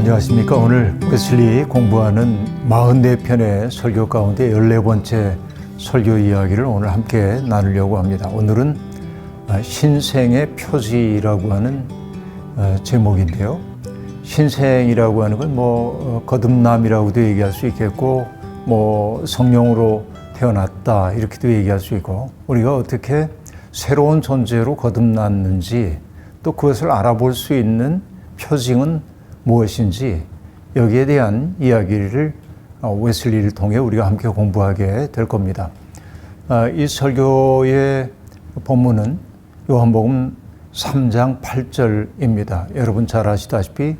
안녕하십니까. 오늘 웨슬리 공부하는 44편의 설교 가운데 14번째 설교 이야기를 오늘 함께 나누려고 합니다. 오늘은 신생의 표지라고 하는 제목인데요. 신생이라고 하는 건 거듭남이라고도 얘기할 수 있겠고 성령으로 태어났다 이렇게도 얘기할 수 있고, 우리가 어떻게 새로운 존재로 거듭났는지 또 그것을 알아볼 수 있는 표징은 무엇인지, 여기에 대한 이야기를 웨슬리를 통해 우리가 함께 공부하게 될 겁니다. 이 설교의 본문은 요한복음 3장 8절입니다. 여러분 잘 아시다시피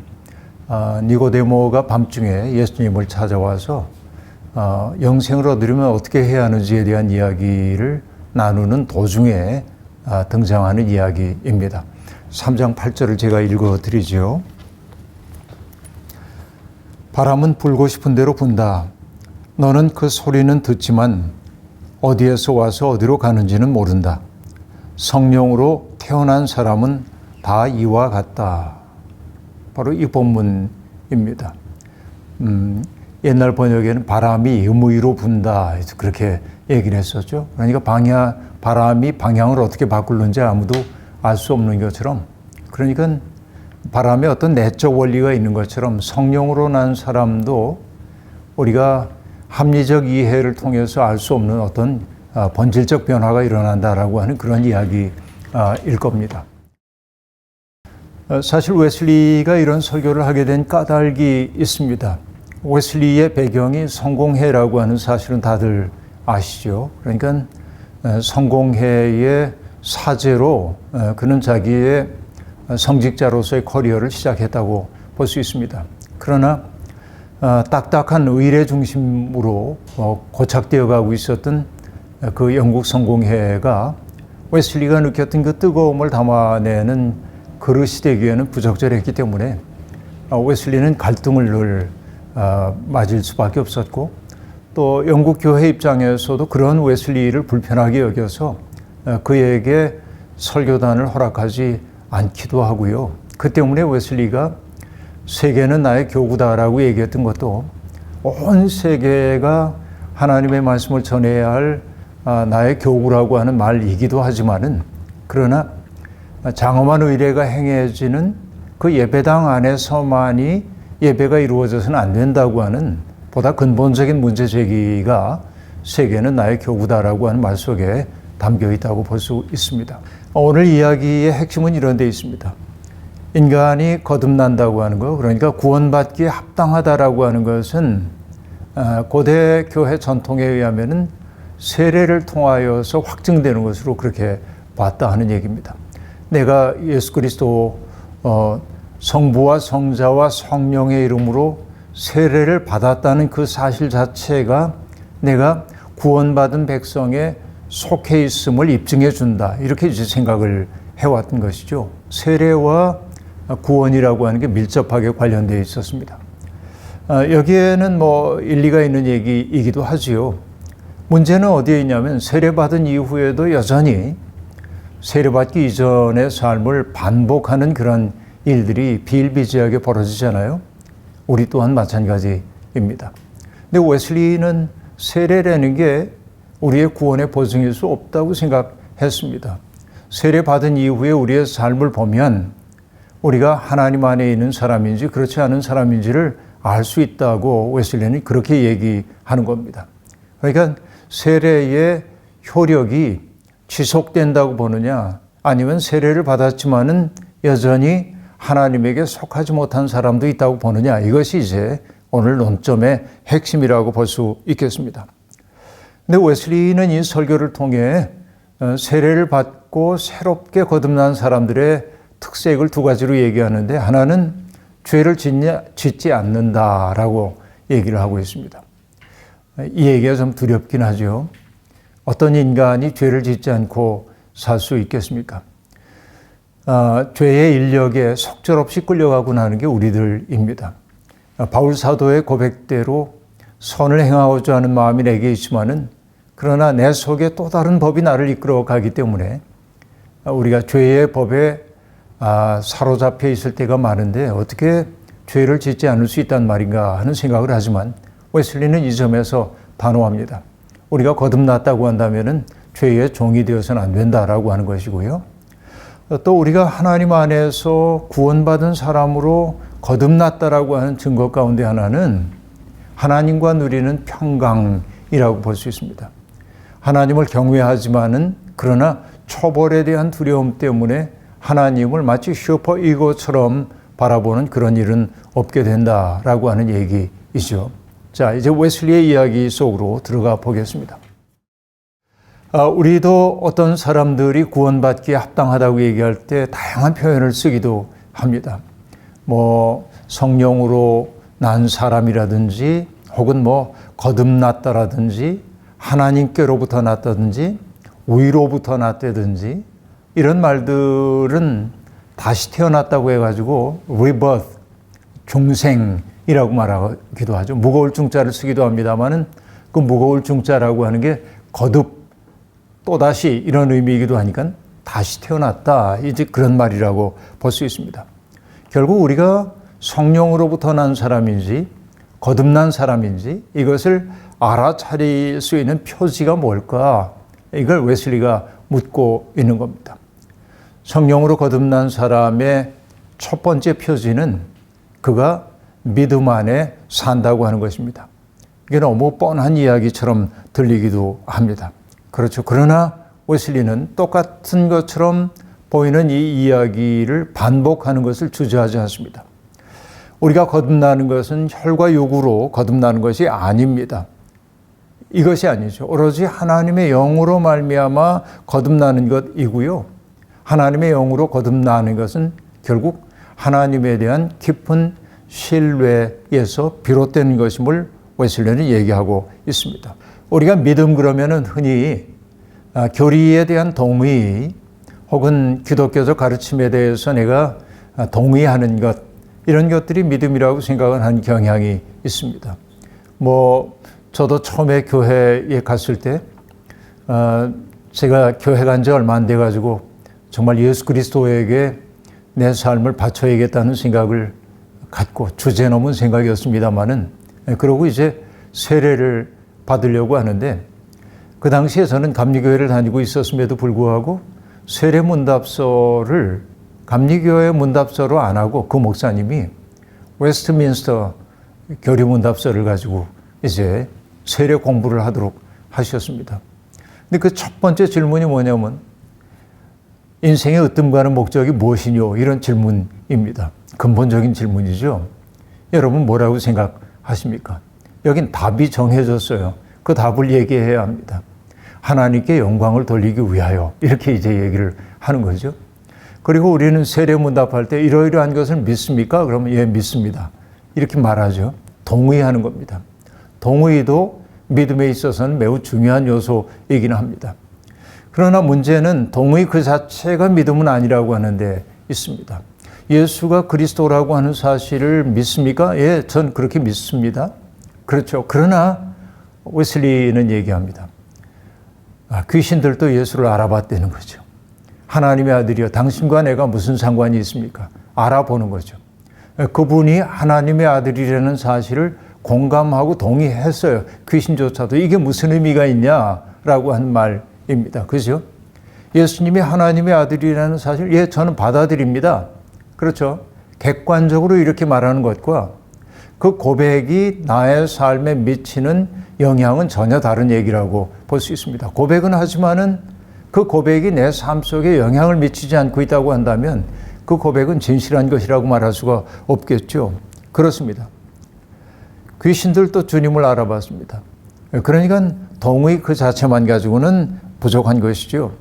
니고데모가 밤중에 예수님을 찾아와서 영생을 얻으려면 어떻게 해야 하는지에 대한 이야기를 나누는 도중에 등장하는 이야기입니다. 3장 8절을 제가 읽어드리죠. 바람은 불고 싶은 대로 분다. 너는 그 소리는 듣지만 어디에서 와서 어디로 가는지는 모른다. 성령으로 태어난 사람은 다 이와 같다. 바로 이 본문입니다. 옛날 번역에는 바람이 의무의로 분다 그렇게 얘기를 했었죠. 그러니까 바람이 방향을 어떻게 바꾸는지 아무도 알 수 없는 것처럼, 그러니까 바람에 어떤 내적 원리가 있는 것처럼 성령으로 난 사람도 우리가 합리적 이해를 통해서 알 수 없는 어떤 본질적 변화가 일어난다라고 하는 그런 이야기일 겁니다. 사실 웨슬리가 이런 설교를 하게 된 까닭이 있습니다. 웨슬리의 배경이 성공회라고 하는 사실은 다들 아시죠. 그러니까 성공회의 사제로 그는 자기의 성직자로서의 커리어를 시작했다고 볼 수 있습니다. 그러나 딱딱한 의례 중심으로 고착되어 가고 있었던 그 영국 성공회가 웨슬리가 느꼈던 그 뜨거움을 담아내는 그릇이 되기에는 부적절했기 때문에 웨슬리는 갈등을 늘 맞을 수밖에 없었고, 또 영국 교회 입장에서도 그런 웨슬리를 불편하게 여겨서 그에게 설교단을 허락하지 않기도 하고요. 그 때문에 웨슬리가 세계는 나의 교구다라고 얘기했던 것도 온 세계가 하나님의 말씀을 전해야 할 나의 교구라고 하는 말이기도 하지만은, 그러나 장엄한 의례가 행해지는 그 예배당 안에서만이 예배가 이루어져서는 안 된다고 하는 보다 근본적인 문제 제기가 세계는 나의 교구다라고 하는 말 속에 담겨 있다고 볼 수 있습니다. 오늘 이야기의 핵심은 이런 데 있습니다. 인간이 거듭난다고 하는 것, 그러니까 구원받기에 합당하다라고 하는 것은 고대 교회 전통에 의하면은 세례를 통하여서 확증되는 것으로 그렇게 봤다 하는 얘기입니다. 내가 예수 그리스도 성부와 성자와 성령의 이름으로 세례를 받았다는 그 사실 자체가 내가 구원받은 백성의 속해 있음을 입증해 준다, 이렇게 이제 생각을 해왔던 것이죠. 세례와 구원이라고 하는 게 밀접하게 관련되어 있었습니다. 여기에는 일리가 있는 얘기이기도 하지요. 문제는 어디에 있냐면 세례받은 이후에도 여전히 세례받기 이전의 삶을 반복하는 그런 일들이 비일비재하게 벌어지잖아요. 우리 또한 마찬가지입니다. 근데 웨슬리는 세례라는 게 우리의 구원의 보증일 수 없다고 생각했습니다. 세례받은 이후에 우리의 삶을 보면 우리가 하나님 안에 있는 사람인지 그렇지 않은 사람인지를 알 수 있다고 웨슬리는 그렇게 얘기하는 겁니다. 그러니까 세례의 효력이 지속된다고 보느냐, 아니면 세례를 받았지만은 여전히 하나님에게 속하지 못한 사람도 있다고 보느냐, 이것이 이제 오늘 논점의 핵심이라고 볼 수 있겠습니다. 근데 웨슬리는 이 설교를 통해 세례를 받고 새롭게 거듭난 사람들의 특색을 두 가지로 얘기하는데, 하나는 죄를 짓지 않는다라고 얘기를 하고 있습니다. 이 얘기가 좀 두렵긴 하죠. 어떤 인간이 죄를 짓지 않고 살 수 있겠습니까? 죄의 인력에 속절없이 끌려가고 나는 게 우리들입니다. 바울 사도의 고백대로 선을 행하고자 하는 마음이 내게 있지만은, 그러나 내 속에 또 다른 법이 나를 이끌어 가기 때문에 우리가 죄의 법에 사로잡혀 있을 때가 많은데 어떻게 죄를 짓지 않을 수 있단 말인가 하는 생각을 하지만 웨슬리는 이 점에서 단호합니다. 우리가 거듭났다고 한다면은 죄의 종이 되어서는 안 된다라고 하는 것이고요. 또 우리가 하나님 안에서 구원받은 사람으로 거듭났다라고 하는 증거 가운데 하나는 하나님과 누리는 평강이라고 볼 수 있습니다. 하나님을 경외하지만은 그러나 처벌에 대한 두려움 때문에 하나님을 마치 슈퍼 이고처럼 바라보는 그런 일은 없게 된다라고 하는 얘기이죠. 자, 이제 웨슬리의 이야기 속으로 들어가 보겠습니다. 우리도 어떤 사람들이 구원받기에 합당하다고 얘기할 때 다양한 표현을 쓰기도 합니다. 성령으로 난 사람이라든지 혹은 거듭났다라든지 하나님께로부터 났다든지 위로부터 났다든지 이런 말들은 다시 태어났다고 해가지고 rebirth, 중생이라고 말하기도 하죠. 무거울 중자를 쓰기도 합니다만은 그 무거울 중자라고 하는 게 거듭 또다시 이런 의미이기도 하니까 다시 태어났다. 이제 그런 말이라고 볼 수 있습니다. 결국 우리가 성령으로부터 난 사람인지 거듭난 사람인지 이것을 알아차릴 수 있는 표지가 뭘까? 이걸 웨슬리가 묻고 있는 겁니다. 성령으로 거듭난 사람의 첫 번째 표지는 그가 믿음 안에 산다고 하는 것입니다. 이게 너무 뻔한 이야기처럼 들리기도 합니다. 그렇죠. 그러나 웨슬리는 똑같은 것처럼 보이는 이 이야기를 반복하는 것을 주저하지 않습니다. 우리가 거듭나는 것은 혈과 육으로 거듭나는 것이 아닙니다. 이것이 아니죠. 오로지 하나님의 영으로 말미암아 거듭나는 것이고요. 하나님의 영으로 거듭나는 것은 결국 하나님에 대한 깊은 신뢰에서 비롯된 것임을 웨슬리는 얘기하고 있습니다. 우리가 믿음 그러면은 흔히 교리에 대한 동의 혹은 기독교적 가르침에 대해서 내가 동의하는 것 이런 것들이 믿음이라고 생각을 하는 경향이 있습니다. 저도 처음에 교회에 갔을 때 제가 교회 간 지 얼마 안 돼 가지고 정말 예수 그리스도에게 내 삶을 바쳐야겠다는 생각을 갖고 주제넘은 생각이었습니다만은 그러고 이제 세례를 받으려고 하는데 그 당시에 저는 감리교회를 다니고 있었음에도 불구하고 세례 문답서를 감리교회 문답서로 안 하고 그 목사님이 웨스트민스터 교리 문답서를 가지고 이제 세례 공부를 하도록 하셨습니다. 근데 그 첫 번째 질문이 뭐냐면 인생의 으뜸가는 목적이 무엇이뇨? 이런 질문입니다. 근본적인 질문이죠. 여러분 뭐라고 생각하십니까? 여긴 답이 정해졌어요. 그 답을 얘기해야 합니다. 하나님께 영광을 돌리기 위하여 이렇게 이제 얘기를 하는 거죠. 그리고 우리는 세례문답할 때 이러이러한 것을 믿습니까? 그러면 예, 믿습니다. 이렇게 말하죠. 동의하는 겁니다. 동의도 믿음에 있어서는 매우 중요한 요소이긴 합니다. 그러나 문제는 동의 그 자체가 믿음은 아니라고 하는데 있습니다. 예수가 그리스도라고 하는 사실을 믿습니까? 예, 전 그렇게 믿습니다. 그렇죠. 그러나 웨슬리는 얘기합니다. 귀신들도 예수를 알아봤다는 거죠. 하나님의 아들이여 당신과 내가 무슨 상관이 있습니까? 알아보는 거죠. 그분이 하나님의 아들이라는 사실을 공감하고 동의했어요. 귀신조차도 이게 무슨 의미가 있냐라고 한 말입니다. 그죠? 예수님이 하나님의 아들이라는 사실, 예, 저는 받아들입니다. 그렇죠? 객관적으로 이렇게 말하는 것과 그 고백이 나의 삶에 미치는 영향은 전혀 다른 얘기라고 볼 수 있습니다. 고백은 하지만은 그 고백이 내 삶 속에 영향을 미치지 않고 있다고 한다면 그 고백은 진실한 것이라고 말할 수가 없겠죠. 그렇습니다. 귀신들도 주님을 알아봤습니다. 그러니까 동의 그 자체만 가지고는 부족한 것이죠.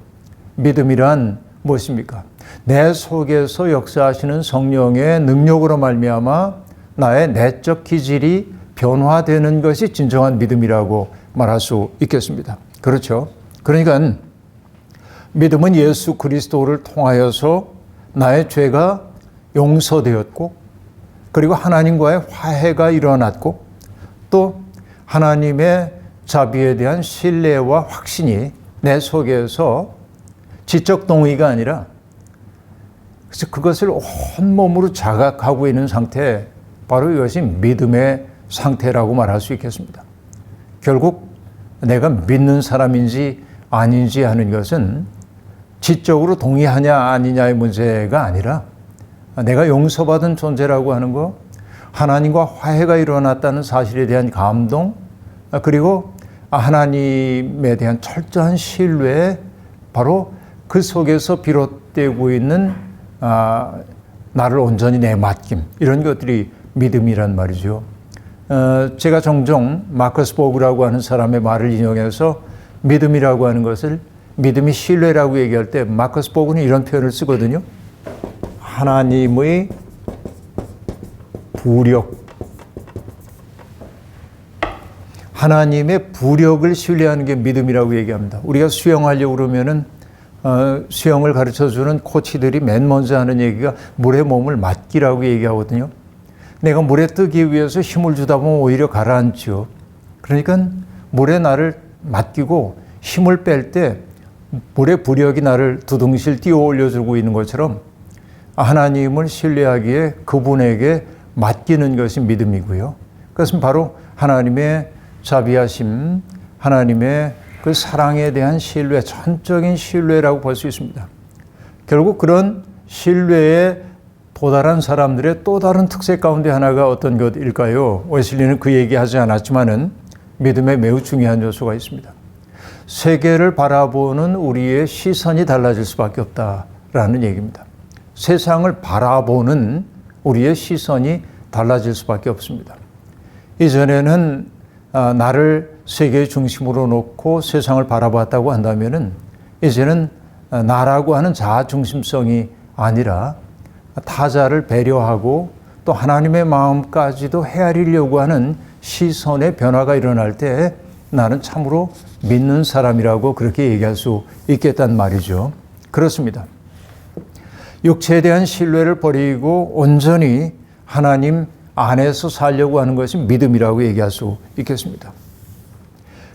믿음이란 무엇입니까? 내 속에서 역사하시는 성령의 능력으로 말미암아 나의 내적 기질이 변화되는 것이 진정한 믿음이라고 말할 수 있겠습니다. 그렇죠? 그러니까 믿음은 예수 그리스도를 통하여서 나의 죄가 용서되었고 그리고 하나님과의 화해가 일어났고 또 하나님의 자비에 대한 신뢰와 확신이 내 속에서 지적 동의가 아니라 그래서 그것을 온몸으로 자각하고 있는 상태, 바로 이것이 믿음의 상태라고 말할 수 있겠습니다. 결국 내가 믿는 사람인지 아닌지 하는 것은 지적으로 동의하냐 아니냐의 문제가 아니라 내가 용서받은 존재라고 하는 거, 하나님과 화해가 일어났다는 사실에 대한 감동, 그리고 하나님에 대한 철저한 신뢰, 바로 그 속에서 비롯되고 있는 나를 온전히 내맡김, 이런 것들이 믿음이란 말이죠. 제가 종종 마커스 보그라고 하는 사람의 말을 인용해서 믿음이라고 하는 것을 믿음이 신뢰라고 얘기할 때 마커스 보그는 이런 표현을 쓰거든요. 하나님의 부력, 하나님의 부력을 신뢰하는 게 믿음이라고 얘기합니다. 우리가 수영하려고 그러면은 수영을 가르쳐주는 코치들이 맨 먼저 하는 얘기가 물에 몸을 맡기라고 얘기하거든요. 내가 물에 뜨기 위해서 힘을 주다 보면 오히려 가라앉죠. 그러니까 물에 나를 맡기고 힘을 뺄 때 물의 부력이 나를 두둥실 띄워 올려주고 있는 것처럼 하나님을 신뢰하기에 그분에게 맡기는 것이 믿음이고요. 그것은 바로 하나님의 자비하심, 하나님의 그 사랑에 대한 신뢰, 전적인 신뢰라고 볼 수 있습니다. 결국 그런 신뢰에 도달한 사람들의 또 다른 특색 가운데 하나가 어떤 것일까요? 웨슬리는 그 얘기하지 않았지만은 믿음에 매우 중요한 요소가 있습니다. 세계를 바라보는 우리의 시선이 달라질 수밖에 없다라는 얘기입니다. 세상을 바라보는 우리의 시선이 달라질 수밖에 없습니다. 이전에는 나를 세계의 중심으로 놓고 세상을 바라봤다고 한다면은 이제는 나라고 하는 자아 중심성이 아니라 타자를 배려하고 또 하나님의 마음까지도 헤아리려고 하는 시선의 변화가 일어날 때 나는 참으로 믿는 사람이라고 그렇게 얘기할 수 있겠단 말이죠. 그렇습니다. 육체에 대한 신뢰를 버리고 온전히 하나님 안에서 살려고 하는 것이 믿음이라고 얘기할 수 있겠습니다.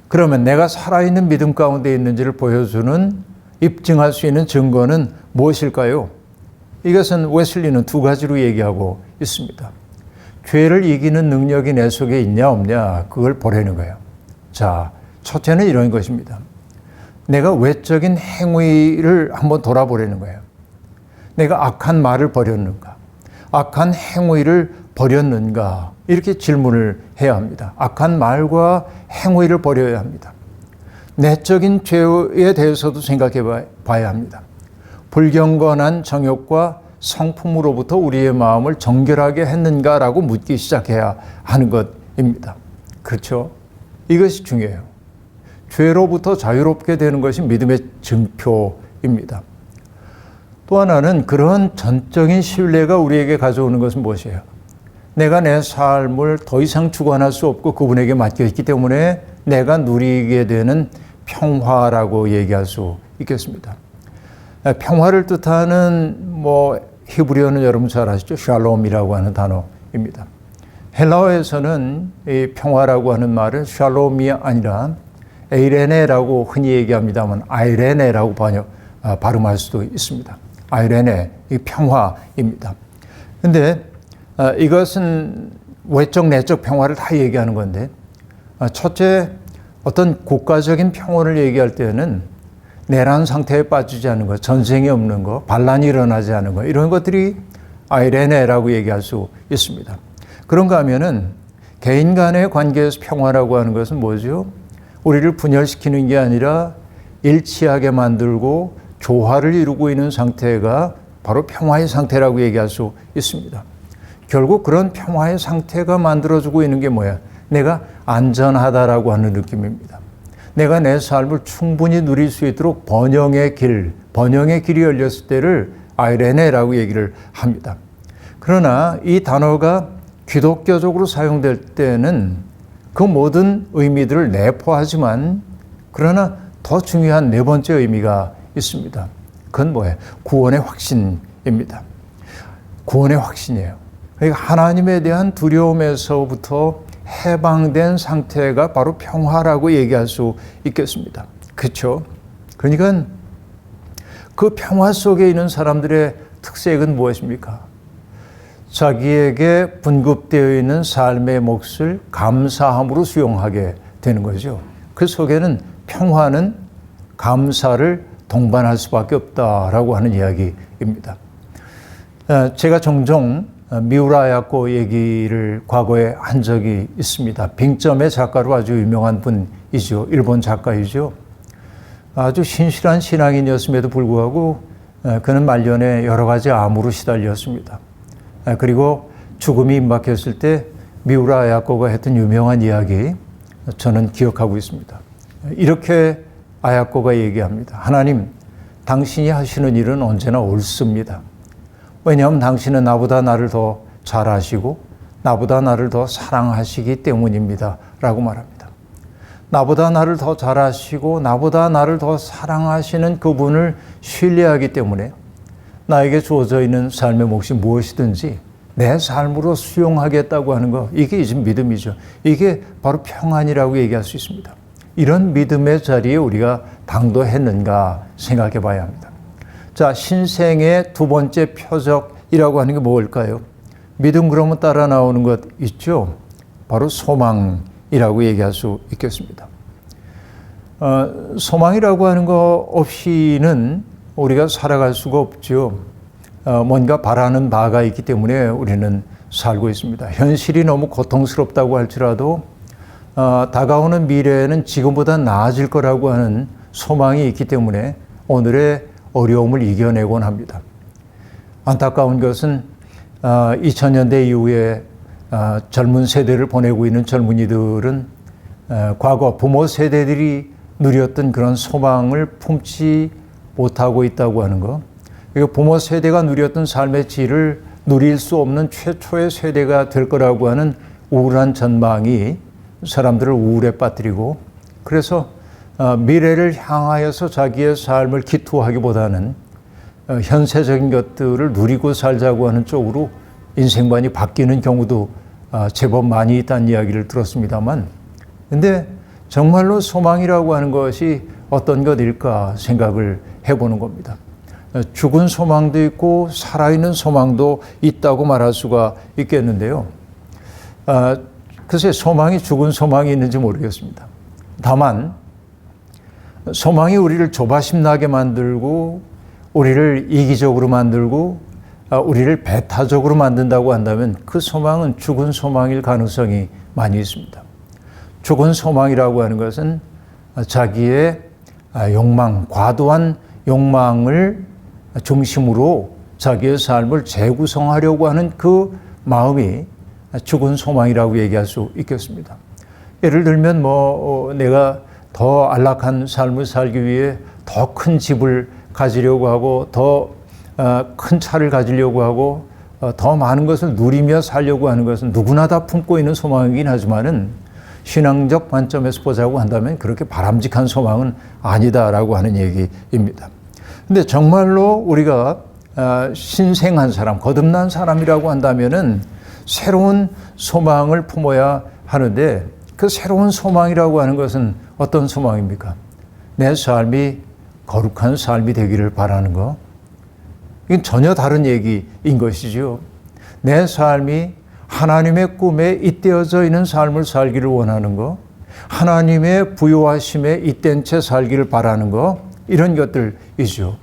그러면 내가 살아있는 믿음 가운데 있는지를 보여주는, 입증할 수 있는 증거는 무엇일까요? 이것은 웨슬리는 두 가지로 얘기하고 있습니다. 죄를 이기는 능력이 내 속에 있냐 없냐, 그걸 보라는 거예요. 자, 첫째는 이런 것입니다. 내가 외적인 행위를 한번 돌아보라는 거예요. 내가 악한 말을 버렸는가? 악한 행위를 버렸는가? 이렇게 질문을 해야 합니다. 악한 말과 행위를 버려야 합니다. 내적인 죄에 대해서도 생각해 봐야 합니다. 불경건한 정욕과 성품으로부터 우리의 마음을 정결하게 했는가라고 묻기 시작해야 하는 것입니다. 그렇죠? 이것이 중요해요. 죄로부터 자유롭게 되는 것이 믿음의 증표입니다. 또 하나는 그런 전적인 신뢰가 우리에게 가져오는 것은 무엇이에요? 내가 내 삶을 더 이상 주관할 수 없고 그분에게 맡겨있기 때문에 내가 누리게 되는 평화라고 얘기할 수 있겠습니다. 평화를 뜻하는 히브리어는 여러분 잘 아시죠? 샬롬이라고 하는 단어입니다. 헬라어에서는 이 평화라고 하는 말은 샬롬이 아니라 에이레네라고 흔히 얘기합니다만 아이레네라고 발음할 수도 있습니다. 아이레네, 이 평화입니다. 근데 이것은 외적, 내적 평화를 다 얘기하는 건데, 첫째, 어떤 국가적인 평화를 얘기할 때는 내란 상태에 빠지지 않는 것, 전쟁이 없는 것, 반란이 일어나지 않는 것, 이런 것들이 아이레네라고 얘기할 수 있습니다. 그런가 하면은 개인 간의 관계에서 평화라고 하는 것은 뭐죠? 우리를 분열시키는 게 아니라 일치하게 만들고 조화를 이루고 있는 상태가 바로 평화의 상태라고 얘기할 수 있습니다. 결국 그런 평화의 상태가 만들어지고 있는 게 뭐야? 내가 안전하다라고 하는 느낌입니다. 내가 내 삶을 충분히 누릴 수 있도록 번영의 길이 열렸을 때를 아이레네라고 얘기를 합니다. 그러나 이 단어가 기독교적으로 사용될 때는 그 모든 의미들을 내포하지만 그러나 더 중요한 네 번째 의미가 있습니다. 그건 뭐예요? 구원의 확신입니다. 구원의 확신이에요. 그러니까 하나님에 대한 두려움에서부터 해방된 상태가 바로 평화라고 얘기할 수 있겠습니다. 그렇죠? 그러니까 그 평화 속에 있는 사람들의 특색은 무엇입니까? 자기에게 분급되어 있는 삶의 몫을 감사함으로 수용하게 되는 거죠. 그 속에는 평화는 감사를 동반할 수밖에 없다라고 하는 이야기입니다. 제가 종종 미우라 야코 얘기를 과거에 한 적이 있습니다. 빙점의 작가로 아주 유명한 분이죠. 일본 작가이죠. 아주 신실한 신앙인이었음에도 불구하고 그는 말년에 여러 가지 암으로 시달렸습니다. 그리고 죽음이 임박했을 때 미우라 야코가 했던 유명한 이야기 저는 기억하고 있습니다. 이렇게 아야코가 얘기합니다. 하나님, 당신이 하시는 일은 언제나 옳습니다. 왜냐하면 당신은 나보다 나를 더 잘 아시고 나보다 나를 더 사랑하시기 때문입니다. 라고 말합니다. 나보다 나를 더 잘 아시고 나보다 나를 더 사랑하시는 그분을 신뢰하기 때문에 나에게 주어져 있는 삶의 몫이 무엇이든지 내 삶으로 수용하겠다고 하는 거, 이게 이제 믿음이죠. 이게 바로 평안이라고 얘기할 수 있습니다. 이런 믿음의 자리에 우리가 당도했는가 생각해 봐야 합니다. 자, 신생의 두 번째 표적이라고 하는 게 뭘까요? 믿음 그러면 따라 나오는 것 있죠? 바로 소망이라고 얘기할 수 있겠습니다. 소망이라고 하는 거 없이는 우리가 살아갈 수가 없죠. 뭔가 바라는 바가 있기 때문에 우리는 살고 있습니다. 현실이 너무 고통스럽다고 할지라도 다가오는 미래에는 지금보다 나아질 거라고 하는 소망이 있기 때문에 오늘의 어려움을 이겨내곤 합니다. 안타까운 것은 2000년대 이후에 젊은 세대를 보내고 있는 젊은이들은 과거 부모 세대들이 누렸던 그런 소망을 품지 못하고 있다고 하는 것. 부모 세대가 누렸던 삶의 질을 누릴 수 없는 최초의 세대가 될 거라고 하는 우울한 전망이 사람들을 우울에 빠뜨리고, 그래서 미래를 향하여서 자기의 삶을 기투하기보다는 현세적인 것들을 누리고 살자고 하는 쪽으로 인생관이 바뀌는 경우도 제법 많이 있다는 이야기를 들었습니다만, 근데 정말로 소망이라고 하는 것이 어떤 것일까 생각을 해보는 겁니다. 죽은 소망도 있고 살아있는 소망도 있다고 말할 수가 있겠는데요. 글쎄 소망이 죽은 소망이 있는지 모르겠습니다. 다만 소망이 우리를 조바심 나게 만들고 우리를 이기적으로 만들고 우리를 배타적으로 만든다고 한다면 그 소망은 죽은 소망일 가능성이 많이 있습니다. 죽은 소망이라고 하는 것은 자기의 욕망, 과도한 욕망을 중심으로 자기의 삶을 재구성하려고 하는 그 마음이 죽은 소망이라고 얘기할 수 있겠습니다. 예를 들면 내가 더 안락한 삶을 살기 위해 더 큰 집을 가지려고 하고 더 큰 차를 가지려고 하고 더 많은 것을 누리며 살려고 하는 것은 누구나 다 품고 있는 소망이긴 하지만은 신앙적 관점에서 보자고 한다면 그렇게 바람직한 소망은 아니다라고 하는 얘기입니다. 근데 정말로 우리가 신생한 사람, 거듭난 사람이라고 한다면은 새로운 소망을 품어야 하는데 그 새로운 소망이라고 하는 것은 어떤 소망입니까? 내 삶이 거룩한 삶이 되기를 바라는 거. 이건 전혀 다른 얘기인 것이죠. 내 삶이 하나님의 꿈에 잇대어져 있는 삶을 살기를 원하는 거, 하나님의 부요하심에 잇댄 채 살기를 바라는 거, 이런 것들이죠.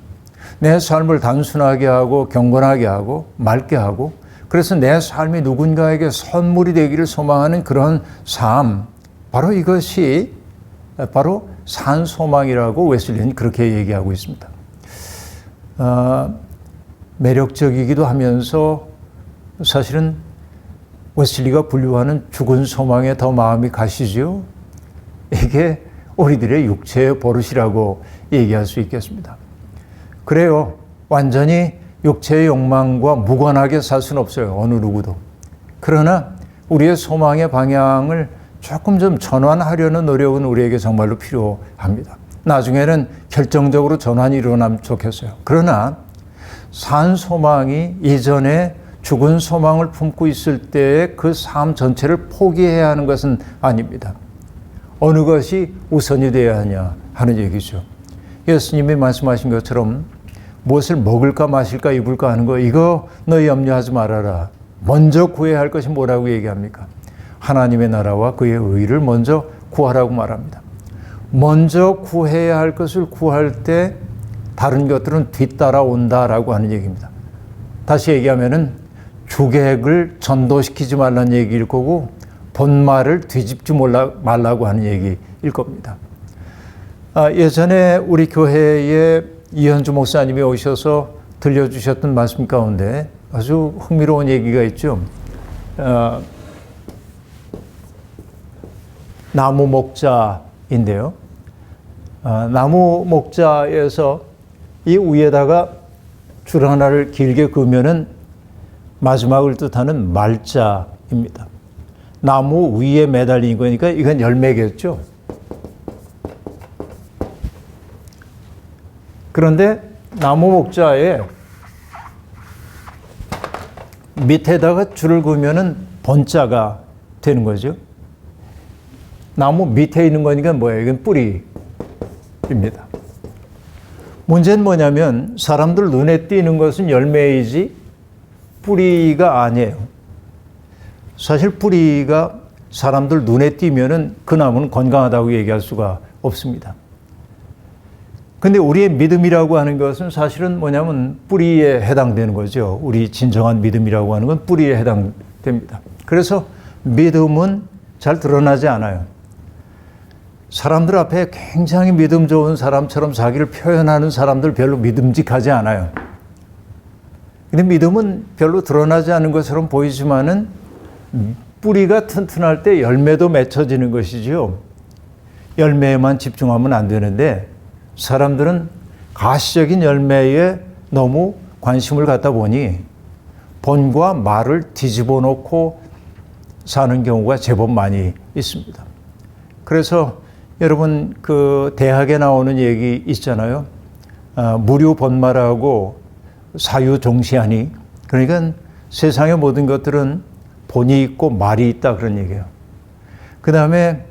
내 삶을 단순하게 하고 경건하게 하고 맑게 하고, 그래서 내 삶이 누군가에게 선물이 되기를 소망하는 그런 삶, 바로 이것이 바로 산소망이라고 웨슬리는 그렇게 얘기하고 있습니다. 매력적이기도 하면서 사실은 웨슬리가 분류하는 죽은 소망에 더 마음이 가시죠. 이게 우리들의 육체의 버릇이라고 얘기할 수 있겠습니다. 그래요. 완전히 육체의 욕망과 무관하게 살 수는 없어요. 어느 누구도. 그러나 우리의 소망의 방향을 조금 좀 전환하려는 노력은 우리에게 정말로 필요합니다. 나중에는 결정적으로 전환이 일어나면 좋겠어요. 그러나 산 소망이 이전에 죽은 소망을 품고 있을 때의 그 삶 전체를 포기해야 하는 것은 아닙니다. 어느 것이 우선이 되어야 하냐 하는 얘기죠. 예수님이 말씀하신 것처럼 무엇을 먹을까 마실까 입을까 하는 거, 이거 너희 염려하지 말아라. 먼저 구해야 할 것이 뭐라고 얘기합니까? 하나님의 나라와 그의 의를 먼저 구하라고 말합니다. 먼저 구해야 할 것을 구할 때 다른 것들은 뒤따라온다라고 하는 얘기입니다. 다시 얘기하면은 주객을 전도시키지 말라는 얘기일 거고 본말을 뒤집지 말라고 하는 얘기일 겁니다. 예전에 우리 교회에 이현주 목사님이 오셔서 들려주셨던 말씀 가운데 아주 흥미로운 얘기가 있죠. 나무 목자인데요. 나무 목자에서 이 위에다가 줄 하나를 길게 그으면은 마지막을 뜻하는 말자입니다. 나무 위에 매달린 거니까 이건 열매겠죠. 그런데 나무 목자에 밑에다가 줄을 그으면은 번자가 되는 거죠. 나무 밑에 있는 거니까 뭐예요? 이건 뿌리입니다. 문제는 뭐냐면 사람들 눈에 띄는 것은 열매이지 뿌리가 아니에요. 사실 뿌리가 사람들 눈에 띄면은 그 나무는 건강하다고 얘기할 수가 없습니다. 근데 우리의 믿음이라고 하는 것은 사실은 뭐냐면 뿌리에 해당되는 거죠. 우리 진정한 믿음이라고 하는 건 뿌리에 해당됩니다. 그래서 믿음은 잘 드러나지 않아요. 사람들 앞에 굉장히 믿음 좋은 사람처럼 자기를 표현하는 사람들 별로 믿음직하지 않아요. 근데 믿음은 별로 드러나지 않은 것처럼 보이지만은 뿌리가 튼튼할 때 열매도 맺혀지는 것이죠. 열매에만 집중하면 안 되는데 사람들은 가시적인 열매에 너무 관심을 갖다 보니 본과 말을 뒤집어 놓고 사는 경우가 제법 많이 있습니다. 그래서 여러분 그 대학에 나오는 얘기 있잖아요. 무료 본말하고 사유종시하니. 그러니까 세상의 모든 것들은 본이 있고 말이 있다 그런 얘기예요. 그 다음에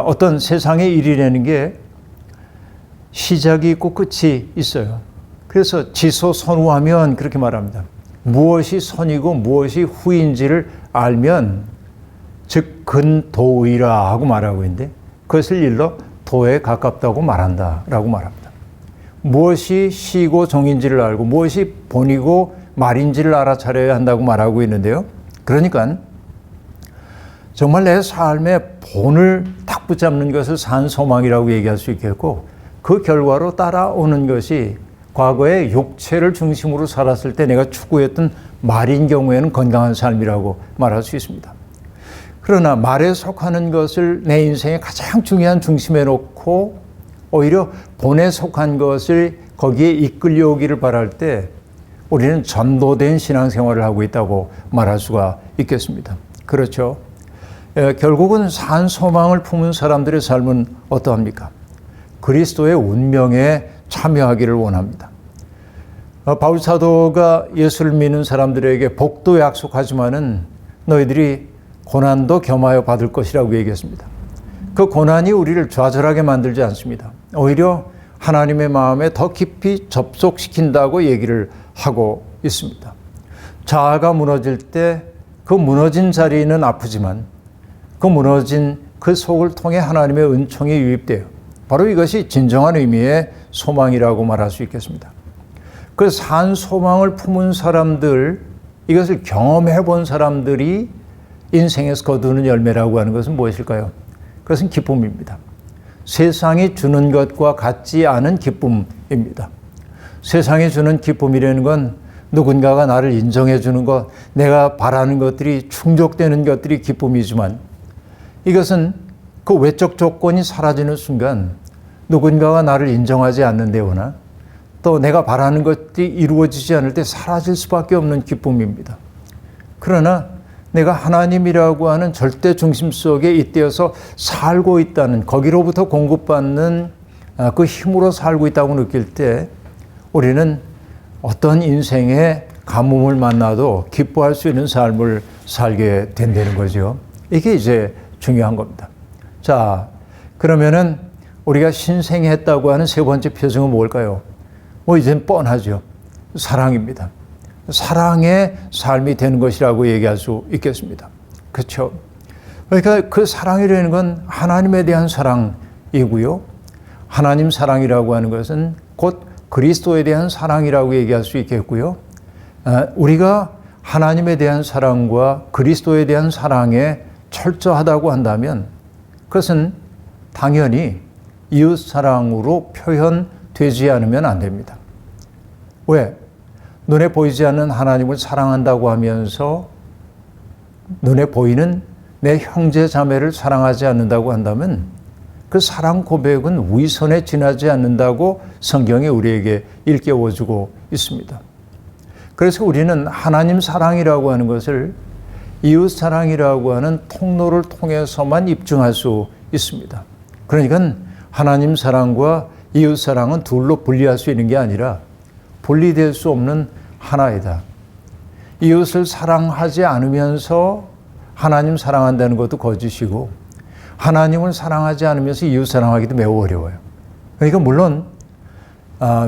어떤 세상의 일이라는 게 시작이 있고 끝이 있어요. 그래서 지소선후하면 그렇게 말합니다. 무엇이 선이고 무엇이 후인지를 알면 즉 근도의라 하고 말하고 있는데 그것을 일러 도에 가깝다고 말한다라고 말합니다. 무엇이 시고 정인지를 알고 무엇이 본이고 말인지를 알아차려야 한다고 말하고 있는데요. 그러니까 정말 내 삶의 본을 딱 붙잡는 것을 산소망이라고 얘기할 수 있겠고 그 결과로 따라오는 것이 과거에 육체를 중심으로 살았을 때 내가 추구했던 말인 경우에는 건강한 삶이라고 말할 수 있습니다. 그러나 말에 속하는 것을 내 인생의 가장 중요한 중심에 놓고 오히려 본에 속한 것을 거기에 이끌려오기를 바랄 때 우리는 전도된 신앙생활을 하고 있다고 말할 수가 있겠습니다. 그렇죠. 결국은 산 소망을 품은 사람들의 삶은 어떠합니까? 그리스도의 운명에 참여하기를 원합니다. 바울 사도가 예수를 믿는 사람들에게 복도 약속하지만은 너희들이 고난도 겸하여 받을 것이라고 얘기했습니다. 그 고난이 우리를 좌절하게 만들지 않습니다. 오히려 하나님의 마음에 더 깊이 접속시킨다고 얘기를 하고 있습니다. 자아가 무너질 때 그 무너진 자리는 아프지만 그 무너진 그 속을 통해 하나님의 은총이 유입돼요. 바로 이것이 진정한 의미의 소망이라고 말할 수 있겠습니다. 그 산 소망을 품은 사람들, 이것을 경험해 본 사람들이 인생에서 거두는 열매라고 하는 것은 무엇일까요? 그것은 기쁨입니다. 세상이 주는 것과 같지 않은 기쁨입니다. 세상이 주는 기쁨이라는 건 누군가가 나를 인정해 주는 것, 내가 바라는 것들이 충족되는 것들이 기쁨이지만 이것은 그 외적 조건이 사라지는 순간 누군가가 나를 인정하지 않는 데거나 또 내가 바라는 것들이 이루어지지 않을 때 사라질 수밖에 없는 기쁨입니다. 그러나 내가 하나님이라고 하는 절대 중심 속에 잇대어서 살고 있다는, 거기로부터 공급받는 그 힘으로 살고 있다고 느낄 때 우리는 어떤 인생의 가뭄을 만나도 기뻐할 수 있는 삶을 살게 된다는 거죠. 이게 이제 중요한 겁니다. 자, 그러면은 우리가 신생했다고 하는 세 번째 표정은 뭘까요? 이젠 뻔하죠. 사랑입니다. 사랑의 삶이 되는 것이라고 얘기할 수 있겠습니다. 그렇죠? 그러니까 그 사랑이라는 건 하나님에 대한 사랑이고요. 하나님 사랑이라고 하는 것은 곧 그리스도에 대한 사랑이라고 얘기할 수 있겠고요. 우리가 하나님에 대한 사랑과 그리스도에 대한 사랑에 철저하다고 한다면 그것은 당연히 이웃 사랑으로 표현되지 않으면 안 됩니다. 왜? 눈에 보이지 않는 하나님을 사랑한다고 하면서 눈에 보이는 내 형제 자매를 사랑하지 않는다고 한다면 그 사랑 고백은 위선에 지나지 않는다고 성경이 우리에게 일깨워주고 있습니다. 그래서 우리는 하나님 사랑이라고 하는 것을 이웃 사랑이라고 하는 통로를 통해서만 입증할 수 있습니다. 그러니까 하나님 사랑과 이웃 사랑은 둘로 분리할 수 있는 게 아니라 분리될 수 없는 하나이다. 이웃을 사랑하지 않으면서 하나님 사랑한다는 것도 거짓이고 하나님을 사랑하지 않으면서 이웃 사랑하기도 매우 어려워요. 그러니까 물론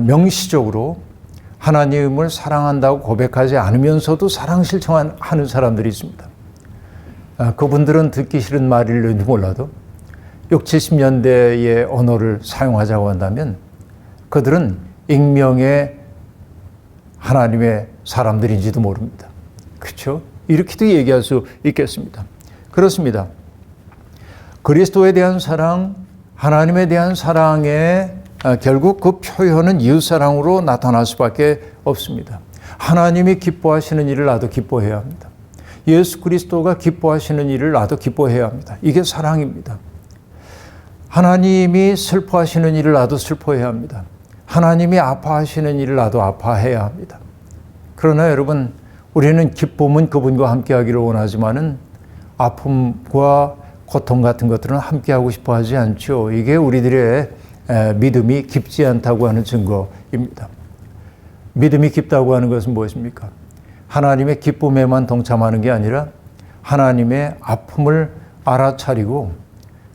명시적으로 하나님을 사랑한다고 고백하지 않으면서도 사랑 실천하는 사람들이 있습니다. 그분들은 듣기 싫은 말일지 몰라도 60, 70년대의 언어를 사용하자고 한다면 그들은 익명의 하나님의 사람들인지도 모릅니다. 그렇죠? 이렇게도 얘기할 수 있겠습니다. 그렇습니다. 그리스도에 대한 사랑, 하나님에 대한 사랑에 결국 그 표현은 이웃사랑으로 나타날 수밖에 없습니다. 하나님이 기뻐하시는 일을 나도 기뻐해야 합니다. 예수 그리스도가 기뻐하시는 일을 나도 기뻐해야 합니다. 이게 사랑입니다. 하나님이 슬퍼하시는 일을 나도 슬퍼해야 합니다. 하나님이 아파하시는 일을 나도 아파해야 합니다. 그러나 여러분, 우리는 기쁨은 그분과 함께하기를 원하지만은 아픔과 고통 같은 것들은 함께하고 싶어 하지 않죠. 이게 우리들의 믿음이 깊지 않다고 하는 증거입니다. 믿음이 깊다고 하는 것은 무엇입니까? 하나님의 기쁨에만 동참하는 게 아니라 하나님의 아픔을 알아차리고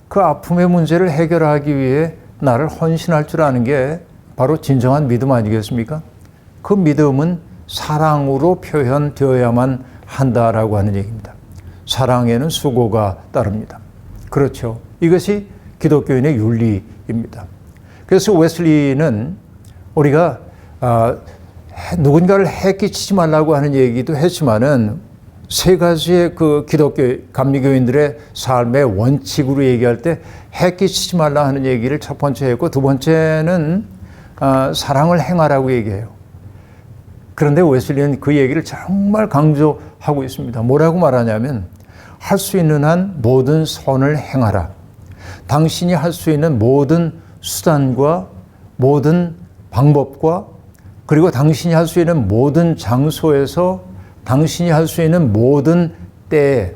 그 아픔의 문제를 해결하기 위해 나를 헌신할 줄 아는 게 바로 진정한 믿음 아니겠습니까? 그 믿음은 사랑으로 표현되어야만 한다라고 하는 얘기입니다. 사랑에는 수고가 따릅니다. 그렇죠. 이것이 기독교인의 윤리입니다. 그래서 웨슬리는 우리가 누군가를 해끼치지 말라고 하는 얘기도 했지만은 세 가지의 그 기독교 감리교인들의 삶의 원칙으로 얘기할 때 해끼치지 말라 하는 얘기를 첫 번째 했고 두 번째는 사랑을 행하라고 얘기해요. 그런데 웨슬리는 그 얘기를 정말 강조하고 있습니다. 뭐라고 말하냐면 할 수 있는 한 모든 선을 행하라. 당신이 할 수 있는 모든 수단과 모든 방법과 그리고 당신이 할 수 있는 모든 장소에서 당신이 할 수 있는 모든 때에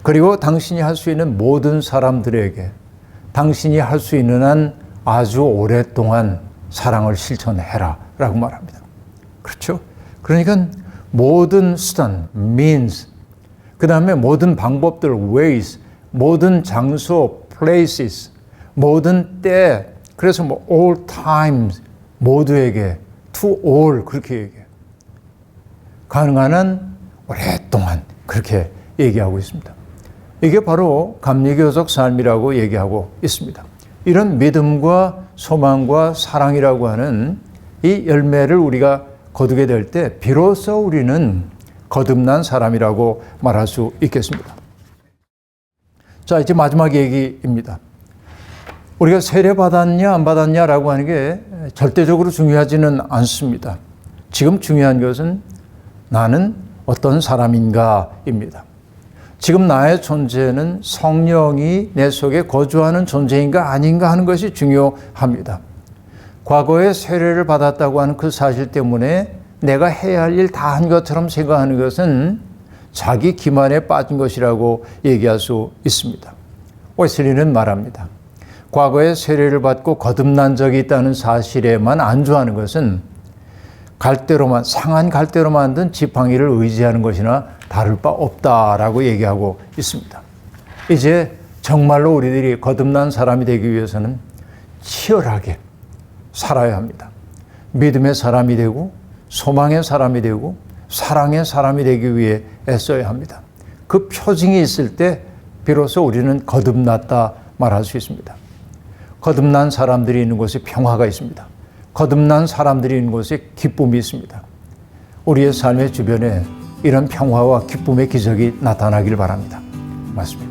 그리고 당신이 할 수 있는 모든 사람들에게 당신이 할 수 있는 한 아주 오랫동안 사랑을 실천해라 라고 말합니다. 그렇죠? 그러니까 모든 수단, means, 그 다음에 모든 방법들, ways, 모든 장소, places, 모든 때, 그래서 뭐 all times, 모두에게, to all 그렇게 얘기해요. 가능한 한 오랫동안 그렇게 얘기하고 있습니다. 이게 바로 감리교적 삶이라고 얘기하고 있습니다. 이런 믿음과 소망과 사랑이라고 하는 이 열매를 우리가 거두게 될 때 비로소 우리는 거듭난 사람이라고 말할 수 있겠습니다. 자, 이제 마지막 얘기입니다. 우리가 세례 받았냐 안 받았냐라고 하는 게 절대적으로 중요하지는 않습니다. 지금 중요한 것은 나는 어떤 사람인가입니다. 지금 나의 존재는 성령이 내 속에 거주하는 존재인가 아닌가 하는 것이 중요합니다. 과거에 세례를 받았다고 하는 그 사실 때문에 내가 해야 할 일 다 한 것처럼 생각하는 것은 자기 기만에 빠진 것이라고 얘기할 수 있습니다. 웨슬리는 말합니다. 과거에 세례를 받고 거듭난 적이 있다는 사실에만 안주하는 것은 갈대로만 상한 갈대로 만든 지팡이를 의지하는 것이나 다를 바 없다라고 얘기하고 있습니다. 이제 정말로 우리들이 거듭난 사람이 되기 위해서는 치열하게 살아야 합니다. 믿음의 사람이 되고 소망의 사람이 되고 사랑의 사람이 되기 위해 애써야 합니다. 그 표징이 있을 때 비로소 우리는 거듭났다 말할 수 있습니다. 거듭난 사람들이 있는 곳에 평화가 있습니다. 거듭난 사람들이 있는 곳에 기쁨이 있습니다. 우리의 삶의 주변에 이런 평화와 기쁨의 기적이 나타나길 바랍니다. 맞습니다.